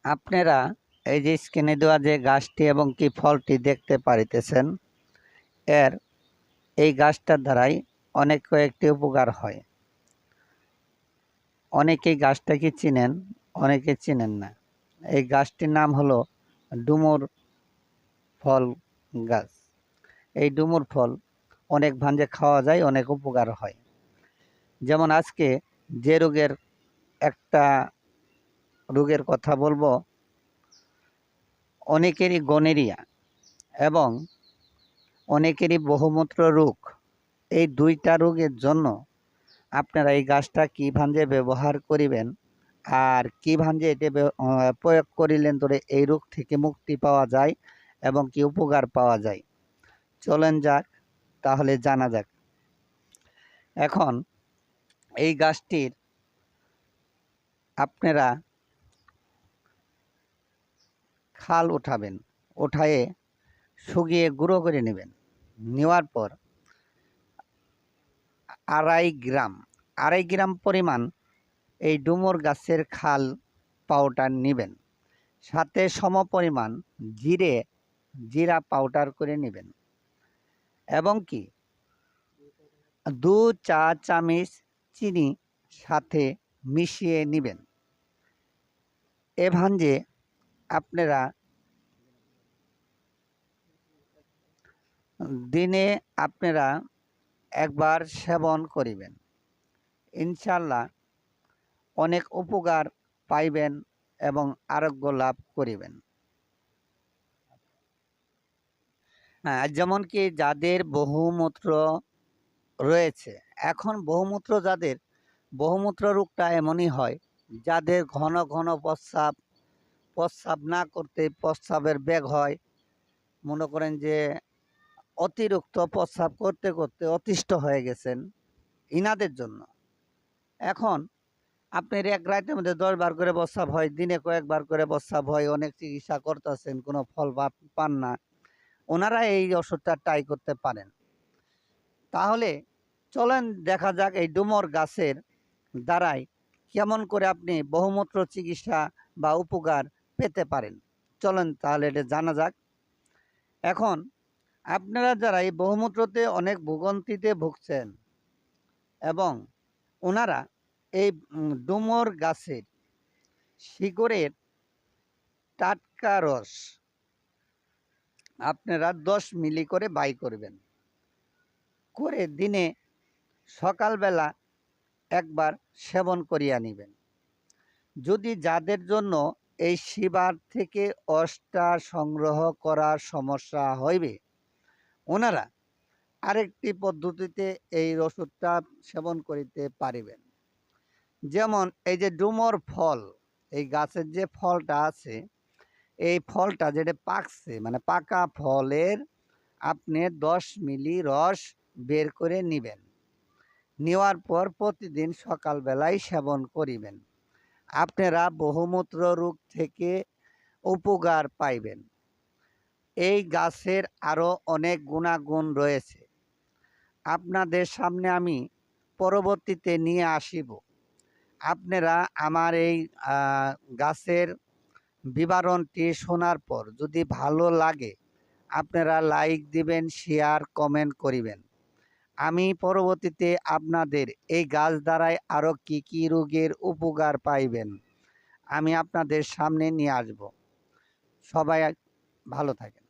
আপনারা এই যে স্ক্রিনে দেওয়া যে গাছটি এবং কি ফলটি দেখতে পারিতেছেন, এই গাছটার দ্বারাই অনেক কয়েকটি উপকার হয়। অনেকেই গাছটাকে চিনেন, অনেকে চিনেন না। এই গাছটির নাম হলো ডুমুর ফল গাছ। এই ডুমুর ফল অনেক ভাঞ্জে খাওয়া যায়, অনেক উপকার হয়। যেমন আজকে যে একটা রোগের কথা বলবো, অনেকেরই গনেরিয়া এবং অনেকেরই বহুমূত্র রোগ। এই দুইটা রোগের জন্য আপনারা এই গাছটা কী ভাঞ্জে ব্যবহার করিবেন আর কী ভাঞ্জে এটি প্রয়োগ করিলেন ধরে এই রোগ থেকে মুক্তি পাওয়া যায় এবং কি উপকার পাওয়া যায়, চলেন যাক তাহলে জানা যাক। এখন এই গাছটির আপনারা খাল উঠাবেন, উঠায়ে শুকিয়ে গুঁড়ো করে নেবেন। নেওয়ার পর আড়াই গ্রাম পরিমাণ এই ডুমুর গাছের খাল পাউডার নেবেন। সাথে সম পরিমাণ জিরা পাউডার করে নেবেন এবং কি 2 চা চামচ চিনি সাথে মিশিয়ে নেবেন। এ ভাঞ্জে আপনারা দিনে একবার সেবন করিবেন, ইনশাল্লাহ অনেক উপকার পাইবেন এবং আরোগ্য লাভ করিবেন। যেমন কি যাদের বহুমূত্র রয়েছে, এখন বহুমূত্র রোগটা এমনই হয় যাদের ঘন ঘন প্রস্রাব না করতে প্রস্রাবের বেগ হয়, মনে করেন যে অতিরিক্ত প্রস্রাব করতে করতে অতিষ্ঠ হয়ে গেছেন, ইনাদের জন্য এখন আপনার এক রাতের মধ্যে 10 বার করে প্রস্রাব হয়, দিনে কয়েকবার করে প্রস্রাব হয়, অনেক চিকিৎসা করতেছেন, কোনো ফল পান না, ওনারা এই ওষুধটা ট্রাই করতে পারেন। তাহলে চলেন দেখা যাক এই ডুমুর গাছের দ্বারাই কেমন করে আপনি বহুমূত্র চিকিৎসা বা উপকার পেতে পারেন। চলেন তাহলে এটা জানা যাক। এখন আপনারা যারা এই বহুমূত্রতে অনেক ভোগান্তিতে ভুগছেন এবং ওনারা এই ডুমুর গাছের শিকড়ের টাটকা রস আপনারা 10 মিলি করে বাই করবেন, করে দিনে সকালবেলা একবার সেবন করিয়া নেবেন। যদি যাদের জন্য এই শিবার থেকে অষ্টা সংগ্রহ করার সমস্যা হইবে, ওনারা আরেকটি পদ্ধতিতে এই ওষুধটা সেবন করিতে পারিবেন। যেমন এই যে ডুমুর ফল, এই গাছের যে ফলটা আছে, এই ফলটা যেটা পাকছে মানে পাকা ফলের আপনি 10 মিলি রস বের করে নেবেন। নেওয়ার পর প্রতিদিন সকালবেলায় সেবন করিবেন। আপনারা বহুমূত্র রোগ থেকে উপকার পাইবেন। এই গাছের আরও অনেক গুণাগুণ রয়েছে, আপনাদের সামনে আমি পরবর্তীতে নিয়ে আসিব। আপনারা আমার এই গাছের বিবরণটি শোনার পর যদি ভালো লাগে আপনারা লাইক দিবেন, শেয়ার কমেন্ট করিবেন। আমি পরবর্তীতে আপনাদের এই গাছ দ্বারাই আরও কি কি রোগের উপকার পাইবেন আমি আপনাদের সামনে নিয়ে আসব। সবাই ভালো থাকেন।